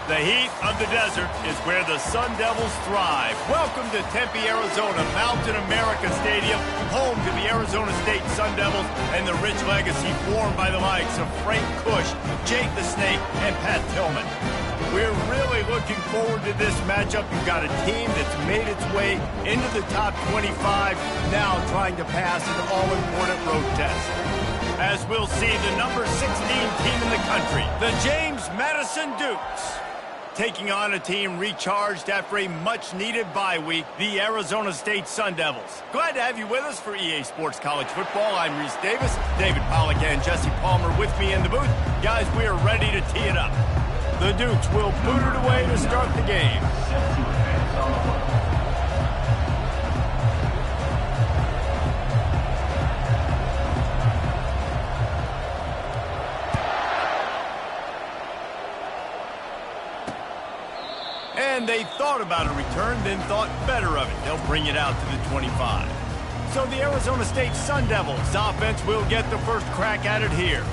The heat of the desert is where the Sun Devils thrive. Welcome to Tempe, Arizona, Mountain America Stadium, home to the Arizona State Sun Devils and the rich legacy formed by the likes of Frank Kush, Jake the Snake, and Pat Tillman. We're really looking forward to this matchup. You've got a team that's made its way into the top 25, now trying to pass an all-important road test. As we'll see, the number 16 team in the country, the James Madison Dukes, taking on a team recharged after a much-needed bye week, the Arizona State Sun Devils. Glad to have you with us for EA Sports College Football. I'm Reese Davis, David Pollack and Jesse Palmer with me in the booth. Guys, we are ready to tee it up. The Dukes will boot it away to start the game. And they thought about a return, then thought better of it. They'll bring it out to the 25. So the Arizona State Sun Devils offense will get the first crack at it here.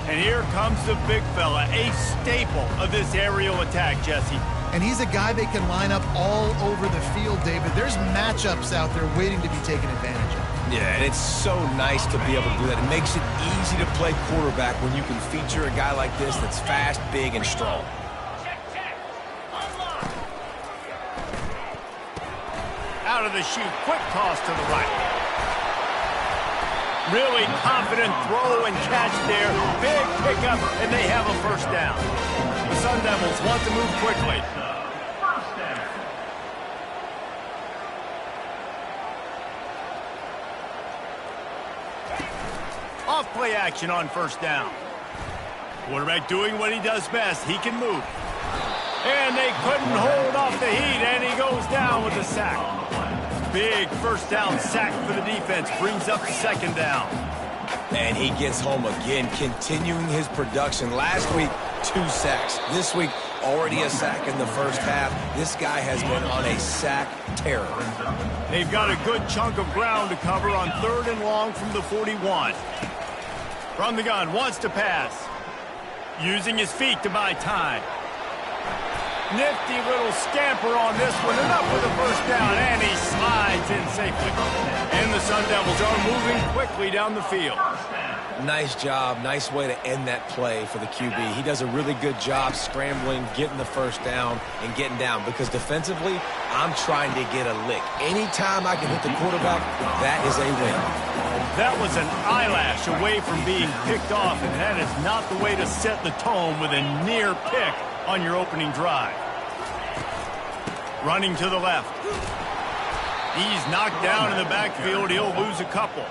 And here comes the big fella, a staple of this aerial attack, Jesse. And he's a guy they can line up all over the field, David. There's matchups out there waiting to be taken advantage of. Yeah, and it's so nice to be able to do that. It makes it easy to play quarterback when you can feature a guy like this that's fast, big, and strong. Out of the chute, quick toss to the right. Really confident throw and catch there. Big pickup, and they have a first down. The Sun Devils want to move quickly. Off play action on first down. Quarterback doing what he does best. He can move. And they couldn't hold off the heat, and he goes down with a sack. Big first down sack for the defense. Brings up the second down. And he gets home again, continuing his production. Last week, 2 sacks. This week, already a sack in the first half. This guy has been on a sack terror. They've got a good chunk of ground to cover on 3rd and long from the 41. From the gun, wants to pass. Using his feet to buy time. Nifty little scamper on this one, and up with the first down, and he slides in safely. And the Sun Devils are moving quickly down the field. Nice job, nice way to end that play for the QB. He does a really good job scrambling, getting the first down, and getting down, because defensively, I'm trying to get a lick. Anytime I can hit the quarterback, that is a win. That was an eyelash away from being picked off, and that is not the way to set the tone with a near pick on your opening drive. Running to the left. He's knocked down in the backfield. He'll lose a couple.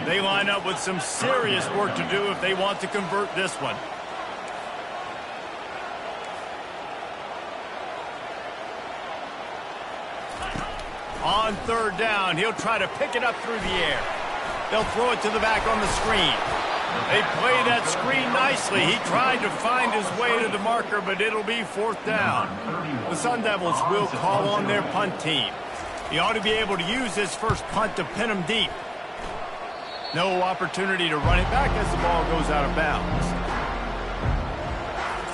They line up with some serious work to do if they want to convert this one. On 3rd down, he'll try to pick it up through the air. They'll throw it to the back on the screen. They play that screen nicely. He tried to find his way to the marker, but it'll be 4th down. The Sun Devils will call on their punt team. He ought to be able to use this first punt to pin him deep. No opportunity to run it back as the ball goes out of bounds.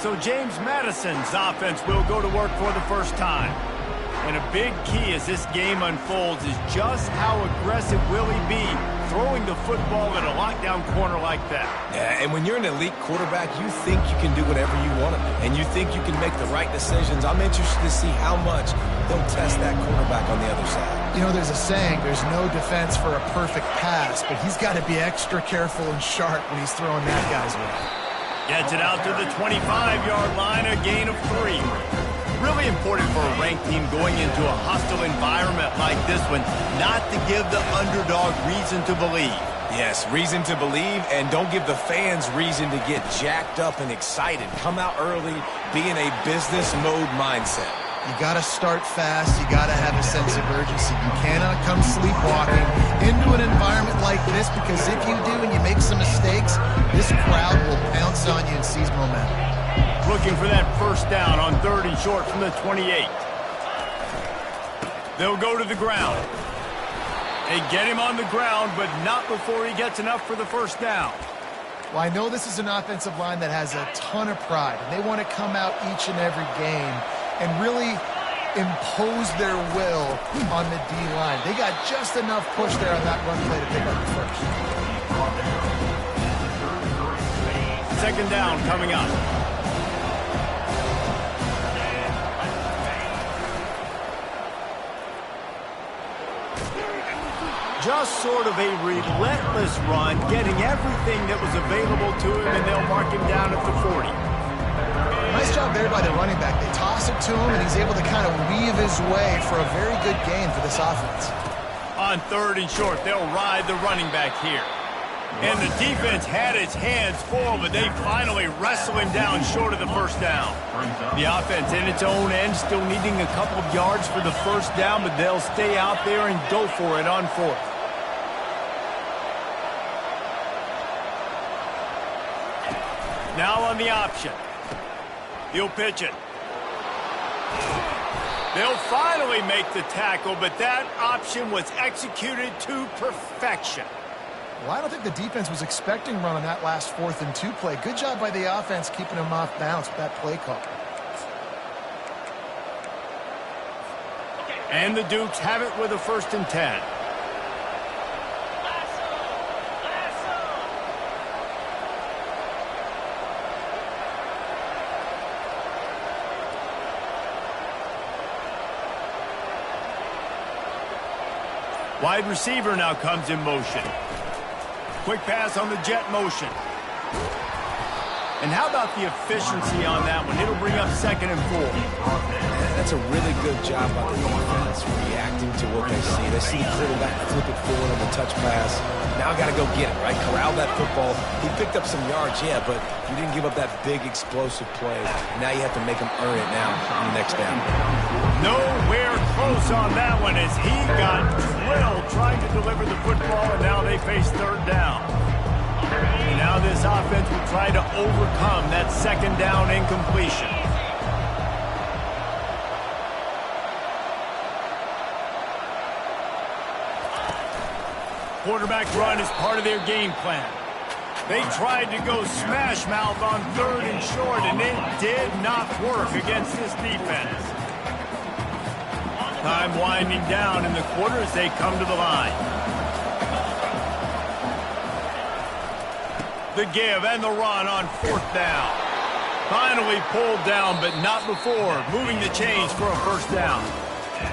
So James Madison's offense will go to work for the first time. And a big key as this game unfolds is just how aggressive will he be throwing the football at a lockdown corner like that. Yeah, and when you're an elite quarterback, you think you can do whatever you want to do, and you think you can make the right decisions. I'm interested to see how much they'll test that quarterback on the other side. You know, there's a saying, there's no defense for a perfect pass, but he's got to be extra careful and sharp when he's throwing that guy's way. Gets it out to the 25-yard line, a gain of 3. Really important for a ranked team going into a hostile environment like this one, not to give the underdog reason to believe. Yes, reason to believe, and don't give the fans reason to get jacked up and excited. Come out early, be in a business mode mindset. You got to start fast. You got to have a sense of urgency. You cannot come sleepwalking into an environment like this, because if you do and you make some mistakes, this crowd will pounce on you and seize momentum. Looking for that first down on 3rd and short from the 28. They'll go to the ground. They get him on the ground, but not before he gets enough for the first down. Well, I know this is an offensive line that has a ton of pride, and they want to come out each and every game and really impose their will on the D-line. They got just enough push there on that run play to pick up the first. Second down coming up. Just sort of a relentless run, getting everything that was available to him, and they'll mark him down at the 40. Nice job there by the running back. They toss it to him, and he's able to kind of weave his way for a very good gain for this offense. On 3rd and short, they'll ride the running back here. And the defense had its hands full, but they finally wrestle him down short of the first down. The offense in its own end still needing a couple of yards for the first down, but they'll stay out there and go for it on 4th. Now on the option. He'll pitch it. They'll finally make the tackle, but that option was executed to perfection. Well, I don't think the defense was expecting run on that last 4th and 2 play. Good job by the offense keeping them off balance with that play call. And the Dukes have it with a 1st and 10. Wide receiver now comes in motion. Quick pass on the jet motion. And how about the efficiency on that one? It'll bring up 2nd and 4. That's a really good job by the defense, reacting to what they see. They see the quarterback flip it forward on the touch pass. Now got to go get it, right? Corral that football. He picked up some yards, yeah, but you didn't give up that big explosive play. Now you have to make him earn it now on the next down. Nowhere close on that one as he got drilled trying to deliver the football, and now they face 3rd down. And now this offense will try to overcome that 2nd down incompletion. Quarterback run is part of their game plan. They tried to go smash mouth on 3rd and short, and it did not work against this defense. Time winding down in the quarter as they come to the line. The give and the run on 4th down. Finally pulled down, but not before moving the chains for a 1st down.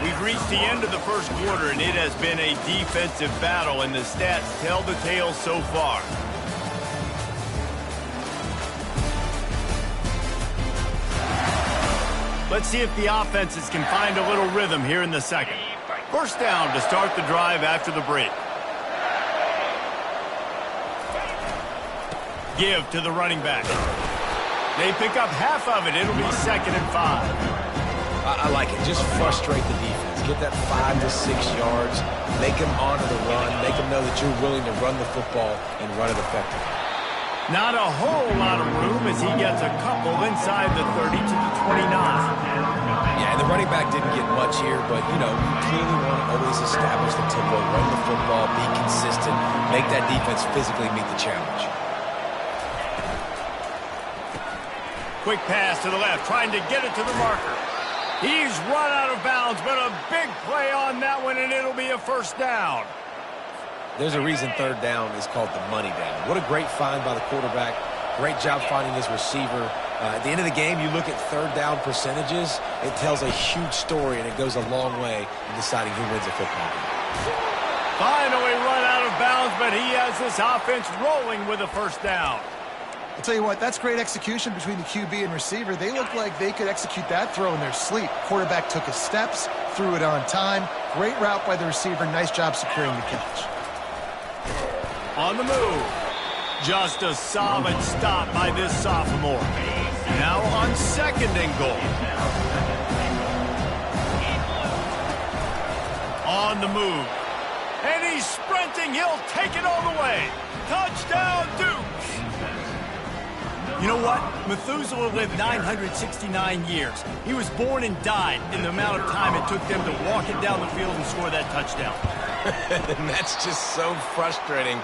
We've reached the end of the 1st quarter, and it has been a defensive battle, and the stats tell the tale so far. Let's see if the offenses can find a little rhythm here in the 2nd. 1st down to start the drive after the break. Give to the running back. They pick up half of it. It'll be 2nd and 5. I like it. Just frustrate the defense. Get that 5 to 6 yards. Make them honor the run. Make them know that you're willing to run the football and run it effectively. Not a whole lot of room as he gets a couple inside the 30 to the 29. Yeah, and the running back didn't get much here, but, you know, you clearly want to always establish the tempo, run the football, be consistent, make that defense physically meet the challenge. Quick pass to the left, trying to get it to the marker. He's run out of bounds, but a big play on that one, and it'll be a 1st down. There's a reason 3rd down is called the money down. What a great find by the quarterback. Great job finding his receiver. At the end of the game, you look at 3rd down percentages. It tells a huge story, and it goes a long way in deciding who wins a football game. Finally run out of bounds, but he has this offense rolling with a 1st down. I'll tell you what, that's great execution between the QB and receiver. They look like they could execute that throw in their sleep. Quarterback took his steps, threw it on time. Great route by the receiver. Nice job securing the catch. On the move. Just a solid stop by this sophomore. Now on 2nd and goal. On the move. And he's sprinting. He'll take it all the way. Touchdown, Dukes. You know what? Methuselah lived 969 years. He was born and died in the amount of time it took them to walk it down the field and score that touchdown. And that's just so frustrating.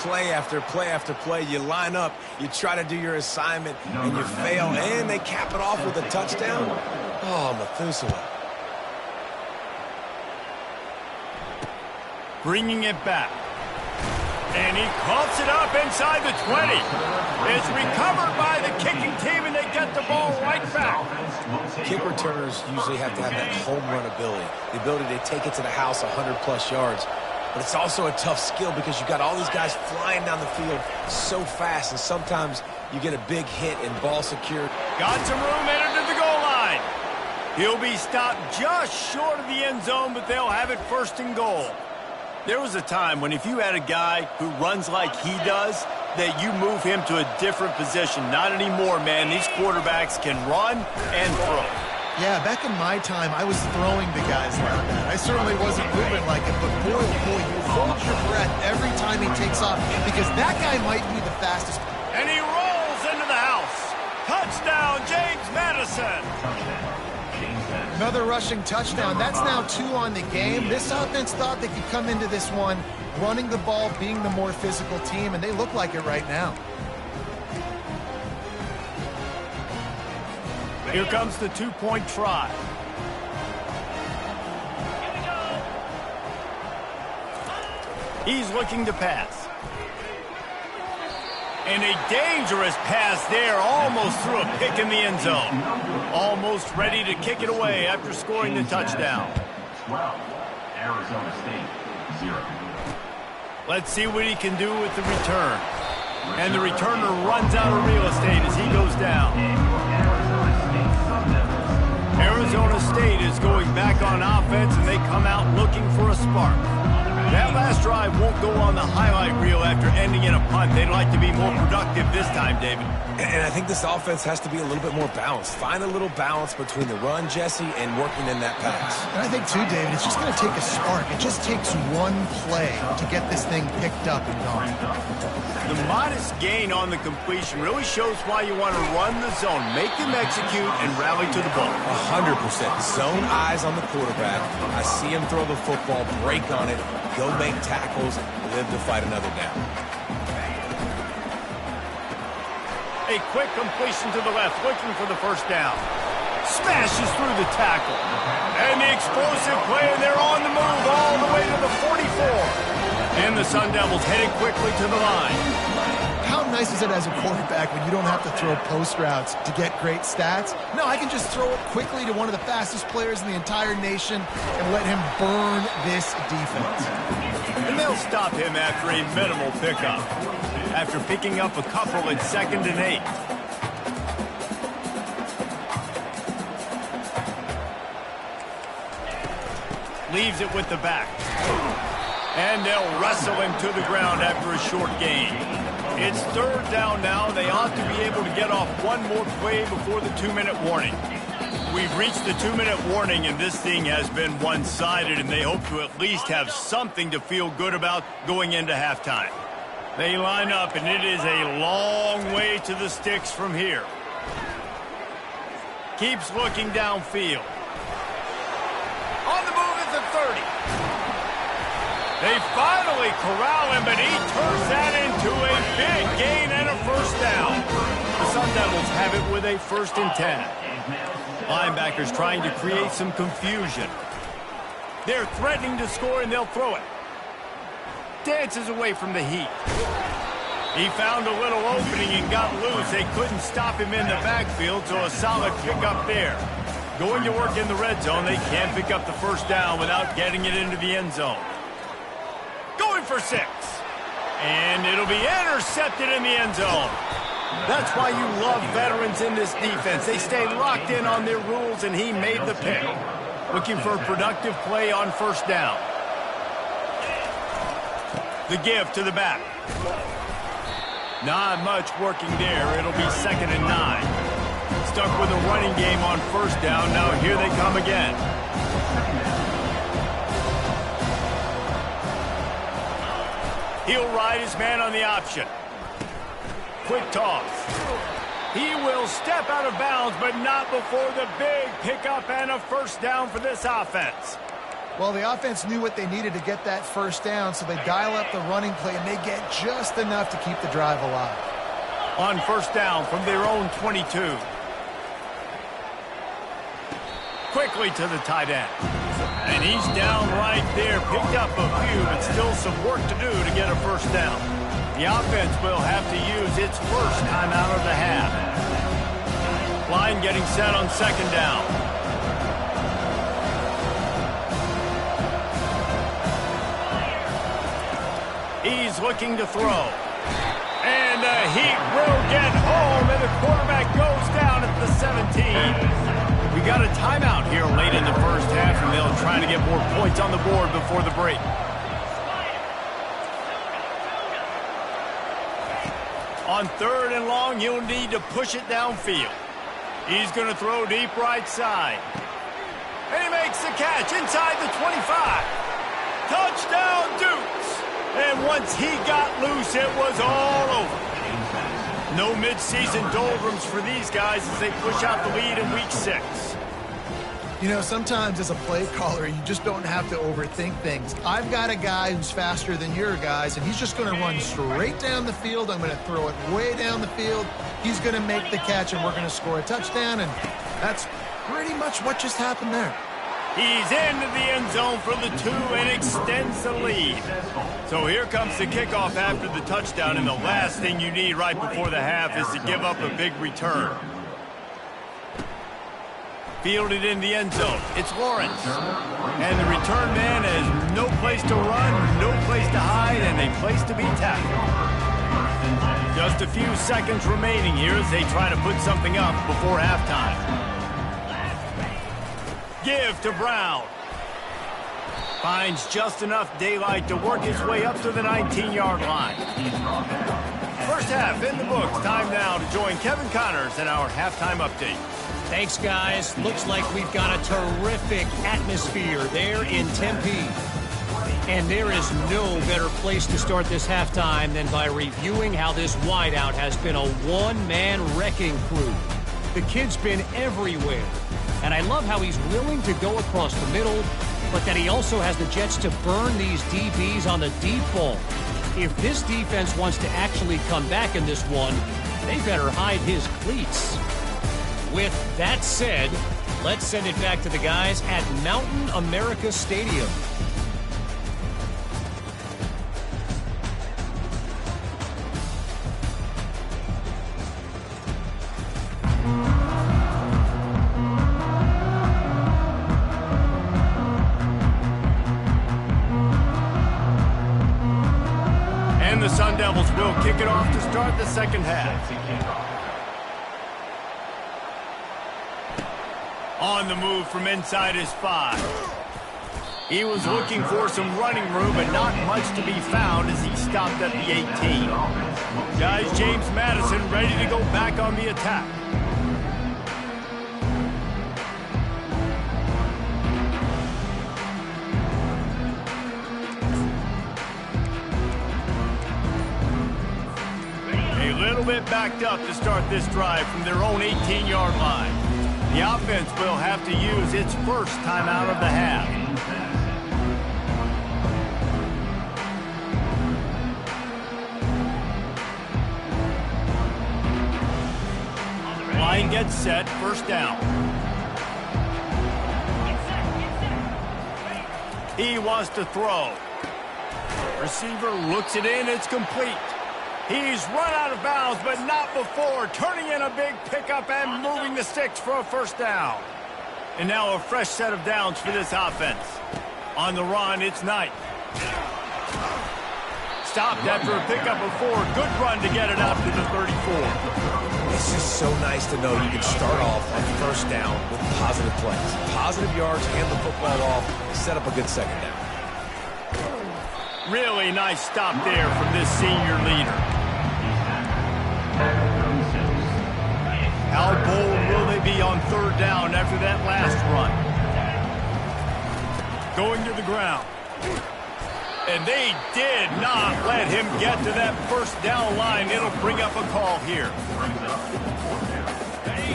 play after play after play. You line up, you try to do your assignment, and you fail, and they cap it off with a touchdown. Oh, Methuselah. Bringing it back. And he coughs it up inside the 20. It's recovered by the kicking team, and they get the ball right back. Kick returners usually have to have that home run ability, the ability to take it to the house 100-plus yards. But it's also a tough skill because you've got all these guys flying down the field so fast, and sometimes you get a big hit and ball secured. Got some room headed to the goal line. He'll be stopped just short of the end zone, but they'll have it first and goal. There was a time when if you had a guy who runs like he does, that you move him to a different position. Not anymore, man. These quarterbacks can run and throw. Yeah, back in my time, I was throwing to guys like that. I certainly wasn't moving like it, but boy, oh boy, you hold your breath every time he takes off because that guy might be the fastest. And he rolls into the house. Touchdown, James Madison. Another rushing touchdown. That's now 2 on the game. This offense thought they could come into this one running the ball, being the more physical team, and they look like it right now. Here comes the 2-point try. He's looking to pass. And a dangerous pass there, almost threw a pick in the end zone. Almost ready to kick it away after scoring the touchdown. 12, Arizona State, 0. Let's see what he can do with the return. And the returner runs out of real estate as he goes down. Arizona State is going back on offense, and they come out looking for a spark. That last drive won't go on the highlight reel after ending in a punt. They'd like to be more productive this time, David. And I think this offense has to be a little bit more balanced. Find a little balance between the run, Jesse, and working in that pass. And I think, too, David, it's just going to take a spark. It just takes one play to get this thing picked up and going. The modest gain on the completion really shows why you want to run the zone, make them execute, and rally to the ball. 100%. Zone eyes on the quarterback. I see him throw the football, break on it, go make tackles, live to fight another down. A quick completion to the left, looking for the first down. Smashes through the tackle. And the explosive play, and they're on the move all the way to the 44. And the Sun Devils headed quickly to the line. How nice is it as a quarterback when you don't have to throw post routes to get great stats? No, I can just throw it quickly to one of the fastest players in the entire nation and let him burn this defense. And they'll stop him after a minimal pickup. After picking up a couple at 2nd and 8. Leaves it with the back. And they'll wrestle him to the ground after a short gain. It's 3rd down now. They ought to be able to get off one more play before the 2-minute warning. We've reached the 2-minute warning, and this thing has been one-sided, and they hope to at least have something to feel good about going into halftime. They line up, and it is a long way to the sticks from here. Keeps looking downfield. On the move at the 30. They finally corral him, but he turns that into a big gain and a first down. The Sun Devils have it with a 1st and 10. Linebackers trying to create some confusion. They're threatening to score, and they'll throw it. Dances away from the heat. He found a little opening and got loose. They couldn't stop him in the backfield, so a solid pickup there. Going to work in the red zone, they can't pick up the first down without getting it into the end zone. Going for 6. And it'll be intercepted in the end zone. That's why you love veterans in this defense. They stay locked in on their rules, and he made the pick. Looking for a productive play on first down. The give to the back. Not much working there. It'll be 2nd and 9. Stuck with a running game on first down. Now here they come again. He'll ride his man on the option. Quick toss. He will step out of bounds, but not before the big pickup and a first down for this offense. Well, the offense knew what they needed to get that first down, so they dial up the running play, and they get just enough to keep the drive alive. On first down from their own 22. Quickly to the tight end. And he's down right there. Picked up a few, but still some work to do to get a first down. The offense will have to use its first timeout of the half. Line getting set on second down. He's looking to throw. And the heat will get home, and the quarterback goes down at the 17. We got a timeout here late in the first half, and they'll try to get more points on the board before the break. On third and long, you'll need to push it downfield. He's going to throw deep right side. And he makes the catch inside the 25. Touchdown, Dukes. And once he got loose, it was all over. No midseason doldrums for these guys as they push out the lead in week 6. You know, sometimes as a play caller, you just don't have to overthink things. I've got a guy who's faster than your guys, and he's just going to run straight down the field. I'm going to throw it way down the field. He's going to make the catch, and we're going to score a touchdown, and that's pretty much what just happened there. He's into the end zone for the 2 and extends the lead. So here comes the kickoff after the touchdown, and the last thing you need right before the half is to give up a big return. Fielded in the end zone. It's Lawrence. And the return man has no place to run, no place to hide, and a place to be tackled. Just a few seconds remaining here as they try to put something up before halftime. Give to Brown. Finds just enough daylight to work his way up to the 19-yard line. First half in the books. Time now to join Kevin Connors in our halftime update. Thanks, guys. Looks like we've got a terrific atmosphere there in Tempe. And there is no better place to start this halftime than by reviewing how this wideout has been a one-man wrecking crew. The kid's been everywhere. And I love how he's willing to go across the middle, but that he also has the jets to burn these DBs on the deep ball. If this defense wants to actually come back in this one, they better hide his cleats. With that said, let's send it back to the guys at Mountain America Stadium. And the Sun Devils will kick it off to start the second half. On the move from inside his 5. He was looking for some running room, but not much to be found as he stopped at the 18. Guys, James Madison ready to go back on the attack. A little bit backed up to start this drive from their own 18-yard line. The offense will have to use its first timeout of the half. Line gets set, first down. He wants to throw. Receiver looks it in, it's complete. He's run out of bounds, but not before. Turning in a big pickup and moving the sticks for a first down. And now a fresh set of downs for this offense. On the run, it's Knight. Stopped after a pickup of 4. Good run to get it out to the 34. It's just so nice to know you can start off on first down with positive plays. Positive yards, hand the football off, set up a good second down. Really nice stop there from this senior leader. How bold will they be on third down after that last run? Going to the ground. And they did not let him get to that first down line. It'll bring up a call here.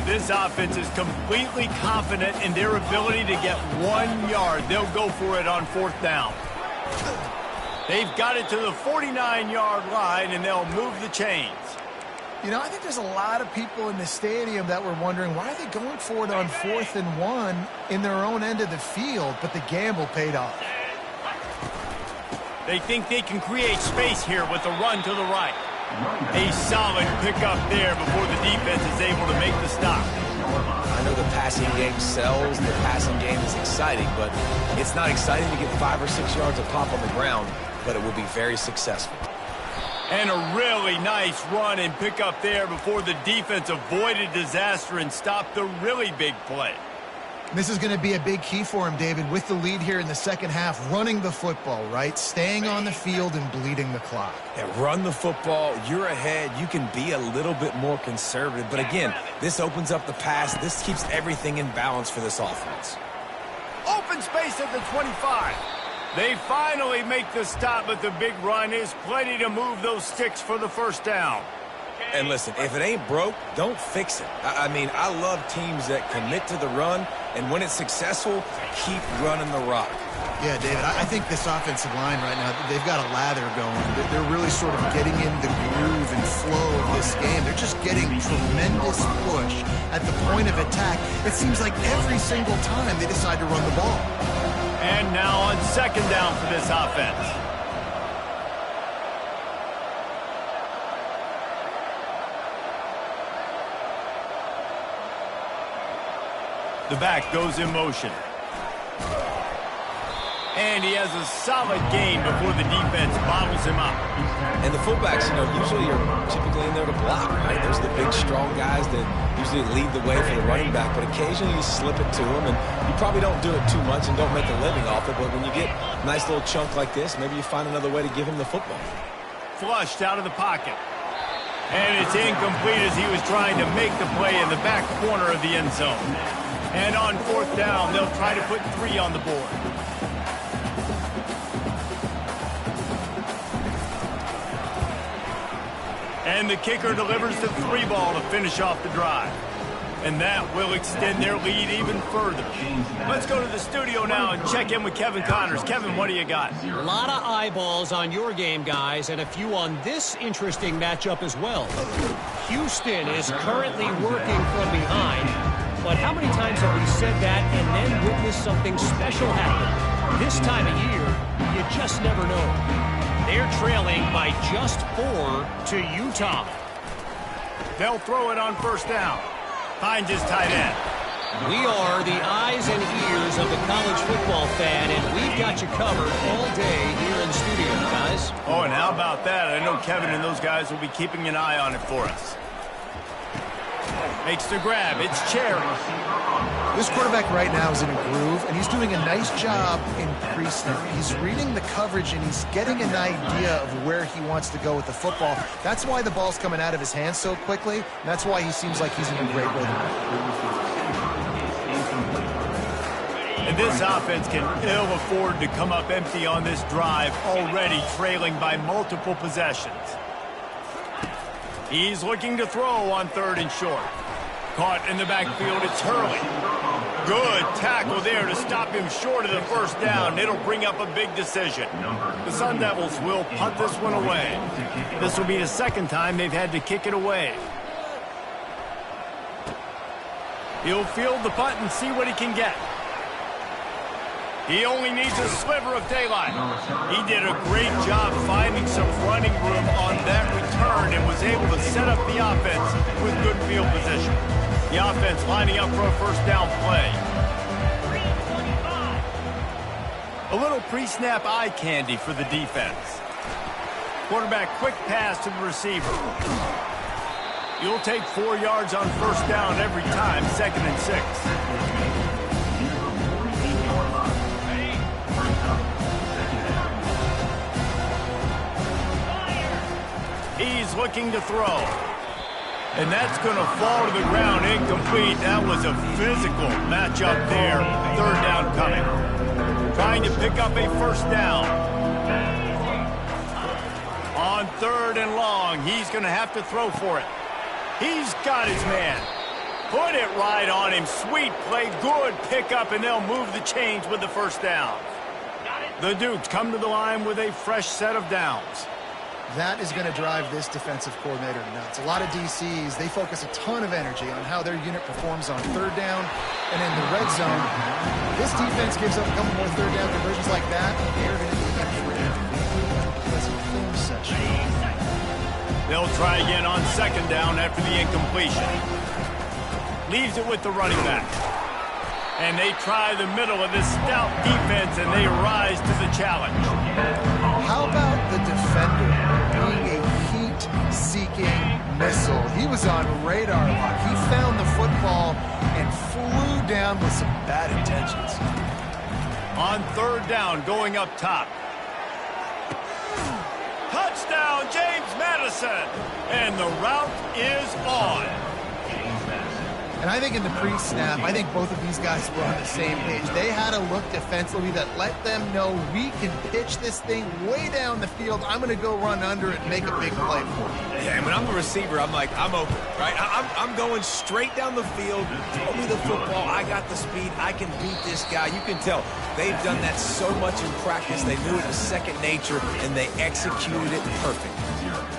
This offense is completely confident in their ability to get 1 yard. They'll go for it on 4th down. They've got it to the 49-yard line, and they'll move the chains. You know, I think there's a lot of people in the stadium that were wondering, why are they going for it on 4th and 1 in their own end of the field? But the gamble paid off. They think they can create space here with a run to the right. A solid pickup there before the defense is able to make the stop. I know the passing game sells, the passing game is exciting, but it's not exciting to get 5 or 6 yards of pop on the ground, but it will be very successful. And a really nice run and pickup there before the defense avoided disaster and stopped the really big play. This is going to be a big key for him, David, with the lead here in the second half, running the football, right? Staying on the field and bleeding the clock. Yeah, run the football. You're ahead. You can be a little bit more conservative. But again, this opens up the pass. This keeps everything in balance for this offense. Open space at the 25. They finally make the stop, but the big run is plenty to move those sticks for the 1st down. And listen, if it ain't broke, don't fix it. I mean, I love teams that commit to the run, and when it's successful, keep running the rock. Yeah, David, I think this offensive line right now, they've got a lather going. They're really sort of getting in the groove and flow of this game. They're just getting tremendous push at the point of attack. It seems like every single time they decide to run the ball. And now on 2nd down for this offense. The back goes in motion. And he has a solid gain before the defense bottles him up. And the fullbacks, usually are typically in there to block, right? Those are the big, strong guys that usually lead the way for the running back. But occasionally you slip it to them, and you probably don't do it too much and don't make a living off it. But when you get a nice little chunk like this, maybe you find another way to give him the football. Flushed out of the pocket. And it's incomplete as he was trying to make the play in the back corner of the end zone. And on 4th down, they'll try to put 3 on the board. And the kicker delivers the 3 ball to finish off the drive. And that will extend their lead even further. Let's go to the studio now and check in with Kevin Connors. Kevin, what do you got? A lot of eyeballs on your game, guys, and a few on this interesting matchup as well. Houston is currently working from behind, but how many times have we said that and then witnessed something special happen? This time of year, you just never know. They're trailing by just 4 to Utah. They'll throw it on 1st down. Finds his tight end. We are the eyes and ears of the college football fan, and we've got you covered all day here in the studio, guys. Oh, and how about that? I know Kevin and those guys will be keeping an eye on it for us. Makes the grab. It's Cherry. This quarterback right now is in a groove, and he's doing a nice job in pre-snap. He's reading the coverage, and he's getting an idea of where he wants to go with the football. That's why the ball's coming out of his hands so quickly, and that's why he seems like he's in a great rhythm. And this offense can ill afford to come up empty on this drive, already trailing by multiple possessions. He's looking to throw on 3rd and short. Caught in the backfield, it's Hurley. Good tackle there to stop him short of the 1st down. It'll bring up a big decision. The Sun Devils will punt this one away. This will be the 2nd time they've had to kick it away. He'll field the punt and see what he can get. He only needs a sliver of daylight. He did a great job finding some running room on that return and was able to set up the offense with good field position. The offense lining up for a 1st down play. A little pre-snap eye candy for the defense. Quarterback quick pass to the receiver. You'll take 4 yards on 1st down every time, 2nd and 6. He's looking to throw. And that's going to fall to the ground incomplete. That was a physical matchup there. 3rd down coming. Trying to pick up a 1st down. On 3rd and long, he's going to have to throw for it. He's got his man. Put it right on him. Sweet play, good pickup, and they'll move the chains with the first down. The Dukes come to the line with a fresh set of downs. That is going to drive this defensive coordinator nuts. A lot of DCs, they focus a ton of energy on how their unit performs on third down and in the red zone. This defense gives up a couple more third down conversions like that. They're going to be pleasant film session. They'll try again on second down after the incompletion. Leaves it with the running back. And they try the middle of this stout defense, and they rise to the challenge. How about the defender being a heat-seeking missile? He was on radar lock. He found the football and flew down with some bad intentions. On third down, going up top. Touchdown, James Madison! And the route is on. And I think in the pre-snap, I think both of these guys were on the same page. They had a look defensively that let them know we can pitch this thing way down the field. I'm going to go run under it and make a big play for it. Yeah, and when I'm the receiver, I'm like, I'm open, right? I'm going straight down the field. Throw me the football. I got the speed. I can beat this guy. You can tell they've done that so much in practice. They knew it was second nature, and they executed it perfect.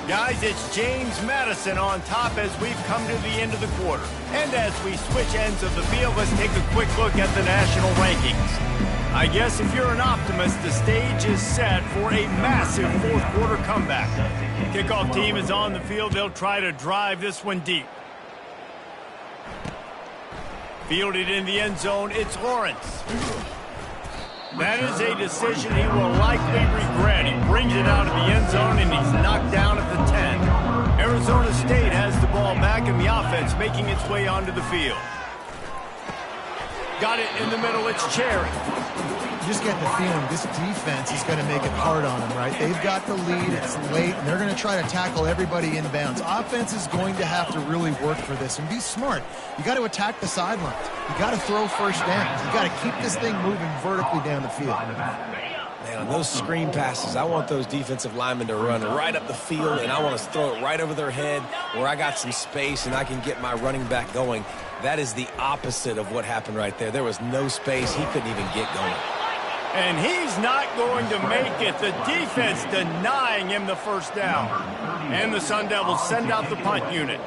Guys, it's James Madison on top as we've come to the end of the quarter. And as we switch ends of the field, let's take a quick look at the national rankings. I guess if you're an optimist, the stage is set for a massive fourth quarter comeback. Kickoff team is on the field. They'll try to drive this one deep. Fielded in the end zone, it's Lawrence. That is a decision he will likely regret. He brings it out of the end zone, and he's knocked down at the 10. Arizona State has the ball back, and the offense making its way onto the field. Got it in the middle, it's Cherry. You just get the feeling this defense is going to make it hard on them, right? They've got the lead, it's late, and they're going to try to tackle everybody inbounds. Offense is going to have to really work for this and be smart. You got to attack the sidelines. You got to throw first downs. You got to keep this thing moving vertically down the field. Man, on those screen passes, I want those defensive linemen to run right up the field, and I want to throw it right over their head where I got some space and I can get my running back going. That is the opposite of what happened right there. There was no space. He couldn't even get going. And he's not going to make it. The defense denying him the first down. And the Sun Devils send out the punt unit.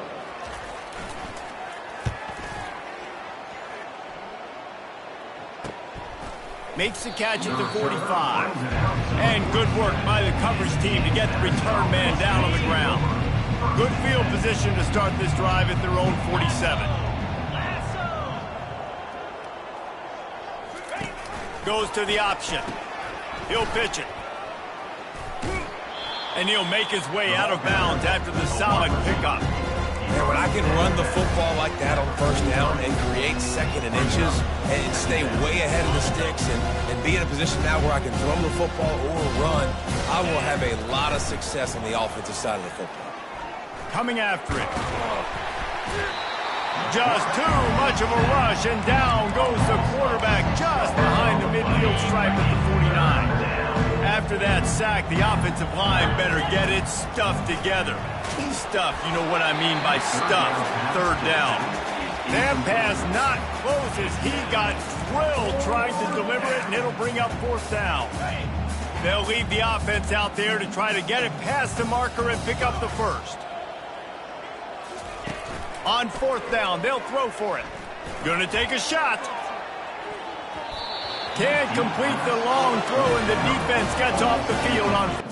Makes the catch at the 45. And good work by the coverage team to get the return man down on the ground. Good field position to start this drive at their own 47. Goes to the option. He'll pitch it. And he'll make his way out of bounds after the solid pickup. And when I can run the football like that on first down and create second and inches and stay way ahead of the sticks and be in a position now where I can throw the football or run, I will have a lot of success on the offensive side of the football. Coming after it. Just too much of a rush, and down goes the quarterback just behind the midfield stripe at the 49. After that sack, the offensive line better get its stuff together. Stuff, you know what I mean by stuff. Third down. That pass not close as he got thrilled trying to deliver it, and it'll bring up fourth down. They'll leave the offense out there to try to get it past the marker and pick up the first. On fourth down, they'll throw for it. Gonna take a shot. Can't complete the long throw, and the defense gets off the field on.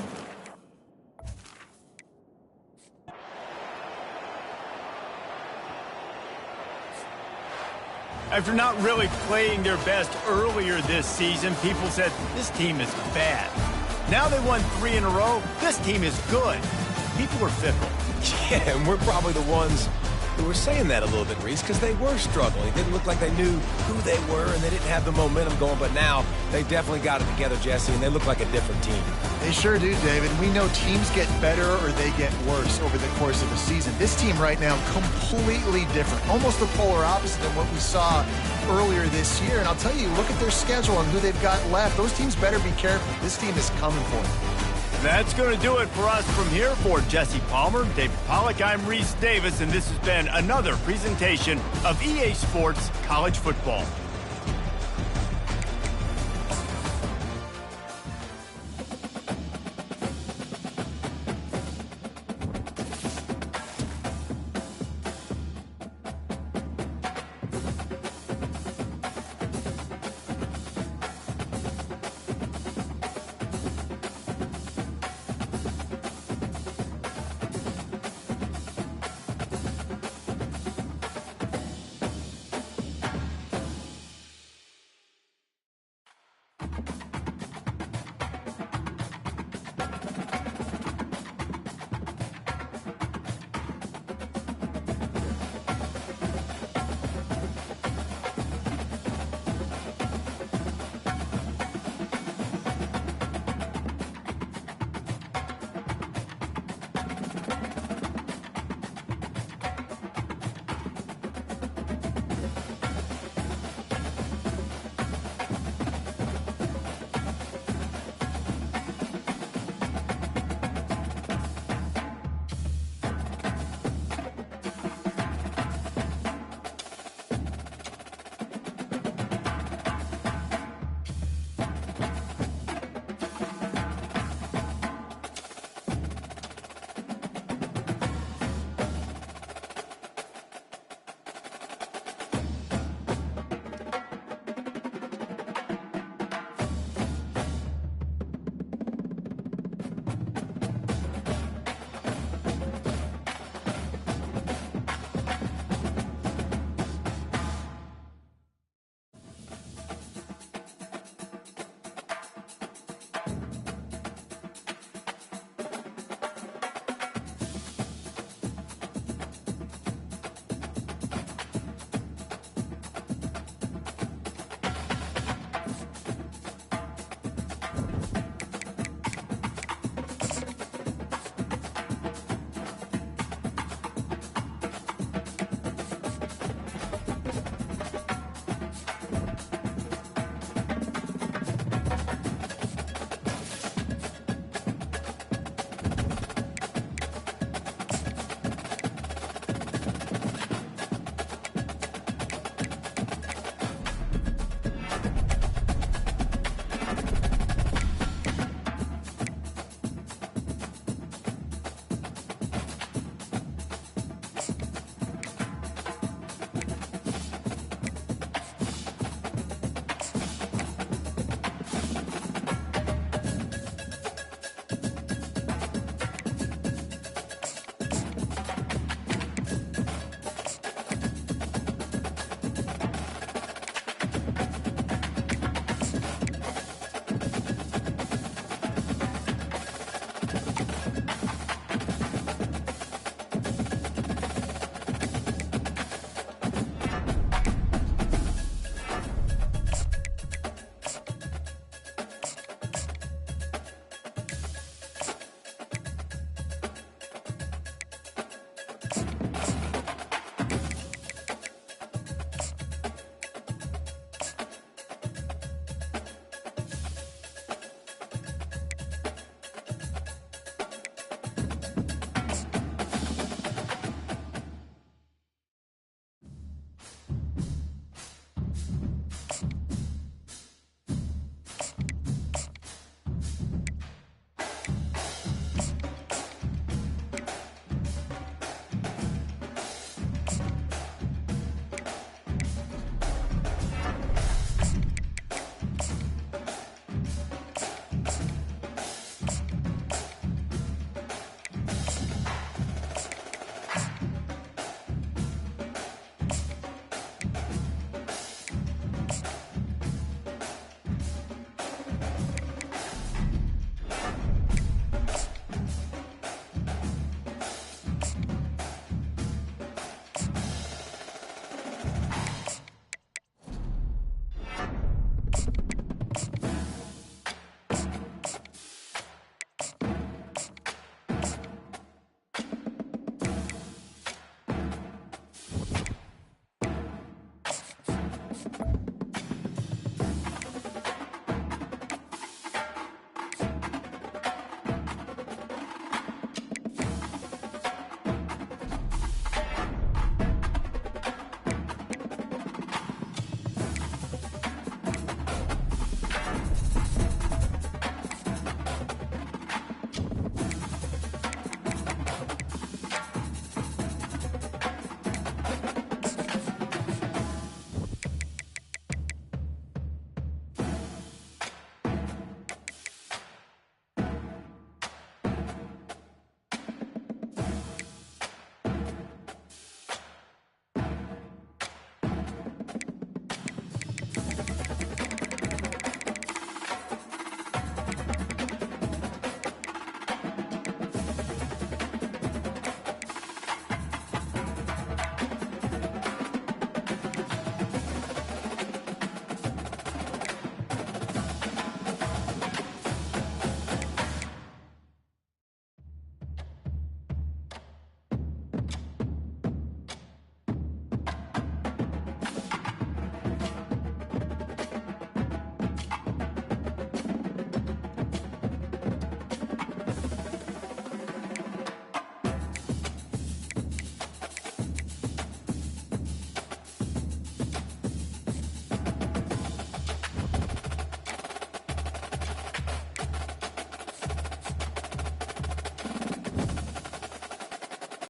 After not really playing their best earlier this season, people said, this team is bad. Now they won 3 in a row. This team is good. People are fickle. Yeah, and we're probably the ones who were saying that a little bit, Reese, because they were struggling. It didn't look like they knew who they were, and they didn't have the momentum going. But now they definitely got it together, Jesse, and they look like a different team. They sure do, David. We know teams get better or they get worse over the course of the season. This team right now, completely different. Almost the polar opposite than what we saw earlier this year. And I'll tell you, look at their schedule and who they've got left. Those teams better be careful. This team is coming for them. That's going to do it for us from here. For Jesse Palmer, David Pollack, I'm Reese Davis, and this has been another presentation of EA Sports College Football.